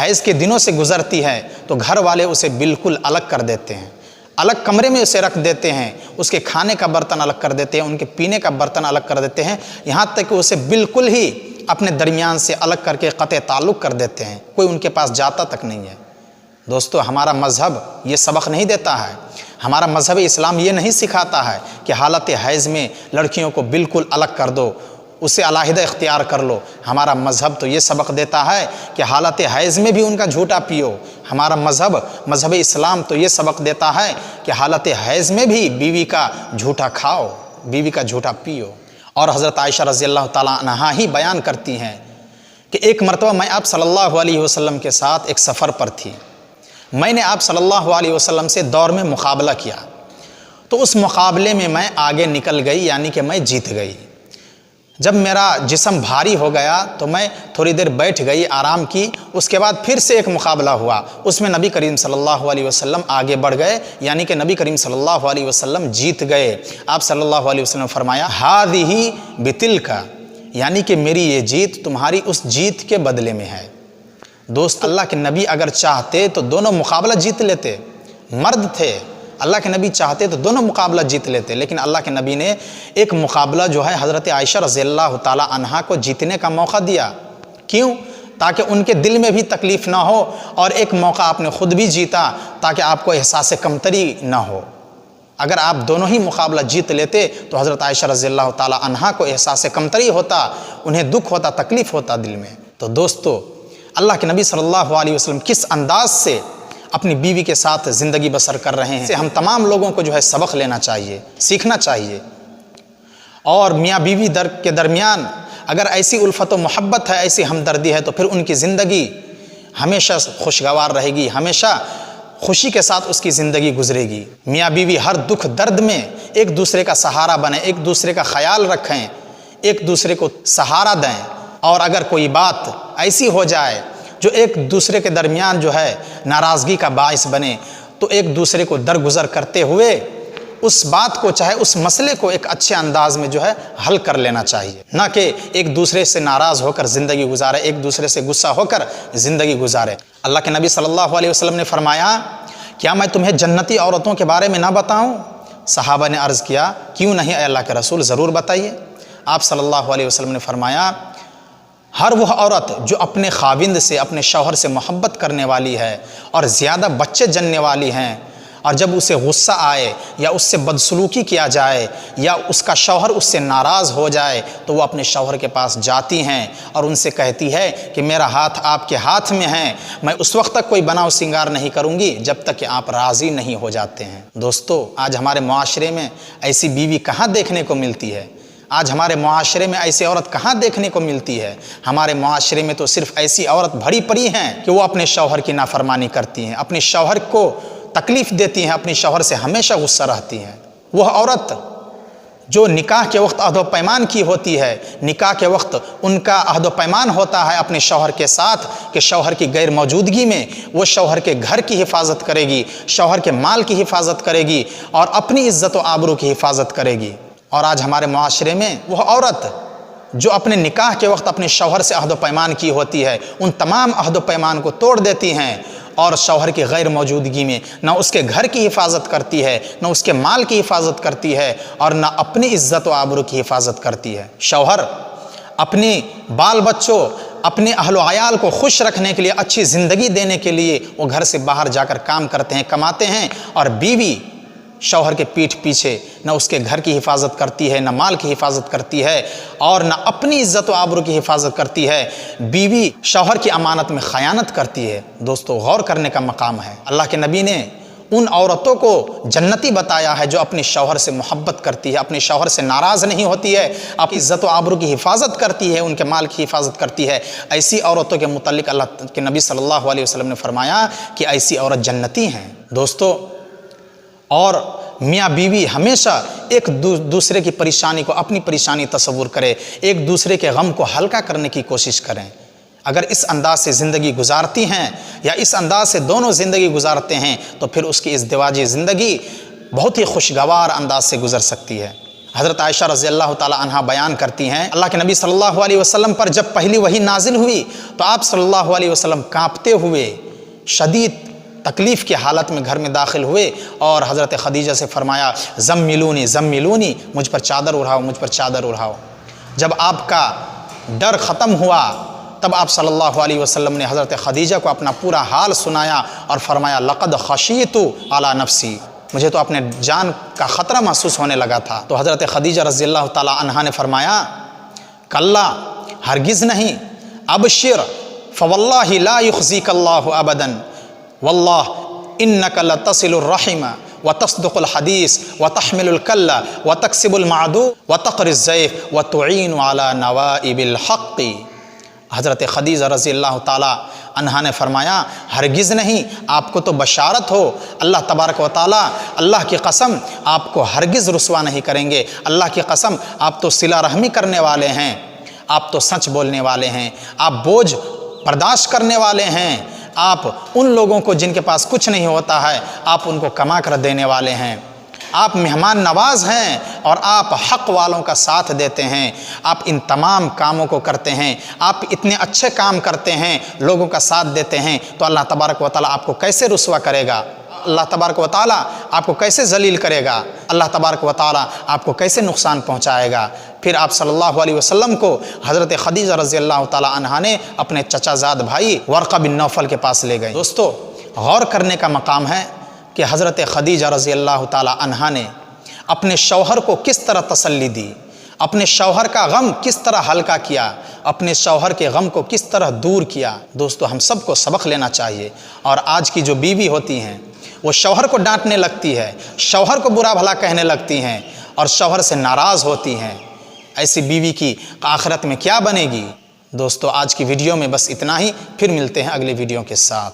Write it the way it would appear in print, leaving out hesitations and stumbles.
حیض کے دنوں سے گزرتی ہے تو گھر والے اسے بالکل الگ کر دیتے ہیں، الگ کمرے میں اسے رکھ دیتے ہیں، اس کے کھانے کا برتن الگ کر دیتے ہیں، ان کے پینے کا برتن الگ کر دیتے ہیں، یہاں تک کہ اسے بالکل ہی اپنے درمیان سے الگ کر کے قطع تعلق کر دیتے ہیں، کوئی ان کے پاس جاتا تک نہیں ہے۔ دوستو، ہمارا مذہب یہ سبق نہیں دیتا ہے، ہمارا مذہب اسلام یہ نہیں سکھاتا ہے کہ حالت حیض میں لڑکیوں کو بالکل الگ کر دو، اسے علیحدہ اختیار کر لو۔ ہمارا مذہب تو یہ سبق دیتا ہے کہ حالت حیض میں بھی ان کا جھوٹا پیو۔ ہمارا مذہب اسلام تو یہ سبق دیتا ہے کہ حالت حیض میں بھی بیوی کا جھوٹا کھاؤ، بیوی کا جھوٹا پیو۔ اور حضرت عائشہ رضی اللہ تعالیٰ عنہا ہی بیان کرتی ہیں کہ ایک مرتبہ میں آپ صلی اللہ علیہ وسلم کے ساتھ ایک سفر پر تھی، میں نے آپ صلی اللہ علیہ وسلم سے دور میں مقابلہ کیا، تو اس مقابلے میں میں آگے نکل گئی، یعنی کہ میں جیت گئی۔ جب میرا جسم بھاری ہو گیا تو میں تھوڑی دیر بیٹھ گئی، آرام کی، اس کے بعد پھر سے ایک مقابلہ ہوا، اس میں نبی کریم صلی اللہ علیہ وسلم آگے بڑھ گئے، یعنی کہ نبی کریم صلی اللہ علیہ وسلم جیت گئے۔ آپ صلی اللہ علیہ وسلم نے فرمایا ہذہ بتلک، یعنی کہ میری یہ جیت تمہاری اس جیت کے بدلے میں ہے۔ دوست، اللہ کے نبی اگر چاہتے تو دونوں مقابلہ جیت لیتے، مرد تھے، اللہ کے نبی چاہتے تو دونوں مقابلہ جیت لیتے، لیکن اللہ کے نبی نے ایک مقابلہ جو ہے حضرت عائشہ رضی اللہ تعالی عنہا کو جیتنے کا موقع دیا۔ کیوں؟ تاکہ ان کے دل میں بھی تکلیف نہ ہو، اور ایک موقع آپ نے خود بھی جیتا تاکہ آپ کو احساس کمتری نہ ہو۔ اگر آپ دونوں ہی مقابلہ جیت لیتے تو حضرت عائشہ رضی اللہ تعالی عنہا کو احساس کمتری ہوتا، انہیں دکھ ہوتا، تکلیف ہوتا دل میں۔ تو دوستو، اللہ کے نبی صلی اللہ علیہ وسلم کس انداز سے اپنی بیوی کے ساتھ زندگی بسر کر رہے ہیں، ہم تمام لوگوں کو جو ہے سبق لینا چاہیے، سیکھنا چاہیے۔ اور میاں بیوی کے درمیان اگر ایسی الفت و محبت ہے، ایسی ہمدردی ہے، تو پھر ان کی زندگی ہمیشہ خوشگوار رہے گی، ہمیشہ خوشی کے ساتھ اس کی زندگی گزرے گی۔ میاں بیوی ہر دکھ درد میں ایک دوسرے کا سہارا بنیں، ایک دوسرے کا خیال رکھیں، ایک دوسرے کو سہارا دیں۔ اور اگر کوئی بات ایسی ہو جائے جو ایک دوسرے کے درمیان جو ہے ناراضگی کا باعث بنے، تو ایک دوسرے کو درگزر کرتے ہوئے اس بات کو، چاہے اس مسئلے کو ایک اچھے انداز میں جو ہے حل کر لینا چاہیے، نہ کہ ایک دوسرے سے ناراض ہو کر زندگی گزارے، ایک دوسرے سے غصہ ہو کر زندگی گزارے۔ اللہ کے نبی صلی اللہ علیہ وسلم نے فرمایا کیا میں تمہیں جنتی عورتوں کے بارے میں نہ بتاؤں؟ صحابہ نے عرض کیا کیوں نہیں اے اللہ کے رسول، ضرور بتائیے۔ آپ صلی اللہ علیہ وسلم نے فرمایا ہر وہ عورت جو اپنے خاوند سے، اپنے شوہر سے محبت کرنے والی ہے اور زیادہ بچے جننے والی ہیں، اور جب اسے غصہ آئے یا اس سے بدسلوکی کیا جائے یا اس کا شوہر اس سے ناراض ہو جائے، تو وہ اپنے شوہر کے پاس جاتی ہیں اور ان سے کہتی ہے کہ میرا ہاتھ آپ کے ہاتھ میں ہے، میں اس وقت تک کوئی بناؤ سنگار نہیں کروں گی جب تک کہ آپ راضی نہیں ہو جاتے ہیں۔ دوستو، آج ہمارے معاشرے میں ایسی بیوی کہاں دیکھنے کو ملتی ہے؟ آج ہمارے معاشرے میں ایسی عورت کہاں دیکھنے کو ملتی ہے؟ ہمارے معاشرے میں تو صرف ایسی عورت بھری پڑی ہیں کہ وہ اپنے شوہر کی نافرمانی کرتی ہیں، اپنے شوہر کو تکلیف دیتی ہیں، اپنے شوہر سے ہمیشہ غصہ رہتی ہیں۔ وہ عورت جو نکاح کے وقت عہد و پیمان کی ہوتی ہے، نکاح کے وقت ان کا عہد و پیمان ہوتا ہے اپنے شوہر کے ساتھ کہ شوہر کی غیر موجودگی میں وہ شوہر کے گھر کی حفاظت کرے گی، شوہر کے مال کی حفاظت کرے گی اور اپنی عزت و آبرو کی حفاظت کرے گی۔ اور آج ہمارے معاشرے میں وہ عورت جو اپنے نکاح کے وقت اپنے شوہر سے عہد و پیمان کی ہوتی ہے، ان تمام عہد و پیمان کو توڑ دیتی ہیں اور شوہر کی غیر موجودگی میں نہ اس کے گھر کی حفاظت کرتی ہے، نہ اس کے مال کی حفاظت کرتی ہے اور نہ اپنی عزت و آبرو کی حفاظت کرتی ہے۔ شوہر اپنے بال بچوں، اپنے اہل و عیال کو خوش رکھنے کے لیے، اچھی زندگی دینے کے لیے وہ گھر سے باہر جا کر کام کرتے ہیں، کماتے ہیں، اور بیوی شوہر کے پیٹھ پیچھے نہ اس کے گھر کی حفاظت کرتی ہے، نہ مال کی حفاظت کرتی ہے اور نہ اپنی عزت و آبرو کی حفاظت کرتی ہے۔ بیوی شوہر کی امانت میں خیانت کرتی ہے۔ دوستو، غور کرنے کا مقام ہے۔ اللہ کے نبی نے ان عورتوں کو جنتی بتایا ہے جو اپنے شوہر سے محبت کرتی ہے، اپنے شوہر سے ناراض نہیں ہوتی ہے، اپنی عزت و آبرو کی حفاظت کرتی ہے، ان کے مال کی حفاظت کرتی ہے۔ ایسی عورتوں کے متعلق اللہ کے نبی صلی اللہ علیہ وسلم نے فرمایا کہ ایسی عورت جنتی ہیں۔ دوستو، اور میاں بیوی ہمیشہ ایک دوسرے کی پریشانی کو اپنی پریشانی تصور کرے، ایک دوسرے کے غم کو ہلکا کرنے کی کوشش کریں۔ اگر اس انداز سے زندگی گزارتی ہیں یا اس انداز سے دونوں زندگی گزارتے ہیں تو پھر اس کی ازدواجی زندگی بہت ہی خوشگوار انداز سے گزر سکتی ہے۔ حضرت عائشہ رضی اللہ تعالی عنہا بیان کرتی ہیں اللہ کے نبی صلی اللہ علیہ وسلم پر جب پہلی وحی نازل ہوئی تو آپ صلی اللہ علیہ وسلم کانپتے ہوئے شدید تکلیف کی حالت میں گھر میں داخل ہوئے اور حضرت خدیجہ سے فرمایا زملونی زملونی، مجھ پر چادر اڑاؤ، مجھ پر چادر اڑاؤ۔ جب آپ کا ڈر ختم ہوا تب آپ صلی اللہ علیہ وسلم نے حضرت خدیجہ کو اپنا پورا حال سنایا اور فرمایا لقد خشیت علی نفسی، مجھے تو اپنے جان کا خطرہ محسوس ہونے لگا تھا۔ تو حضرت خدیجہ رضی اللہ تعالی عنہا نے فرمایا کلا، ہرگز نہیں، ابشر فواللہ لا یخزیک اللہ ابدا، واللہ انک لتصل الرحم وتصدق الحدیث وتحمل الکل وتکسب المعدو وتقری الضیف وتعین علی نوائب الحق۔ حضرت خدیجہ رضی اللہ تعالی عنہا نے فرمایا ہرگز نہیں، آپ کو تو بشارت ہو، اللہ تبارک و تعالی اللہ کی قسم آپ کو ہرگز رسوا نہیں کریں گے، اللہ کی قسم آپ تو صلہ رحمی کرنے والے ہیں، آپ تو سچ بولنے والے ہیں، آپ بوجھ برداشت کرنے والے ہیں، آپ ان لوگوں کو جن کے پاس کچھ نہیں ہوتا ہے آپ ان کو کما کر دینے والے ہیں، آپ مہمان نواز ہیں اور آپ حق والوں کا ساتھ دیتے ہیں، آپ ان تمام کاموں کو کرتے ہیں، آپ اتنے اچھے کام کرتے ہیں، لوگوں کا ساتھ دیتے ہیں، تو اللہ تبارک و تعالیٰ آپ کو کیسے رسوا کرے گا؟ اللہ تبارک و تعالیٰ آپ کو کیسے ذلیل کرے گا؟ اللہ تبارک و تعالیٰ آپ کو کیسے نقصان پہنچائے گا؟ پھر آپ صلی اللہ علیہ وسلم کو حضرت خدیجہ رضی اللہ تعالیٰ عنہا نے اپنے چچا زاد بھائی ورقہ بن نوفل کے پاس لے گئے۔ دوستو، غور کرنے کا مقام ہے کہ حضرت خدیجہ رضی اللہ تعالی عنہا نے اپنے شوہر کو کس طرح تسلی دی، اپنے شوہر کا غم کس طرح ہلکا کیا، اپنے شوہر کے غم کو کس طرح دور کیا۔ دوستو، ہم سب کو سبق لینا چاہیے۔ اور آج کی جو بیوی ہوتی ہیں وہ شوہر کو ڈانٹنے لگتی ہے، شوہر کو برا بھلا کہنے لگتی ہیں اور شوہر سے ناراض ہوتی ہیں، ایسی بیوی کی آخرت میں کیا بنے گی؟ دوستو، آج کی ویڈیو میں بس اتنا ہی، پھر ملتے ہیں اگلی ویڈیو کے ساتھ۔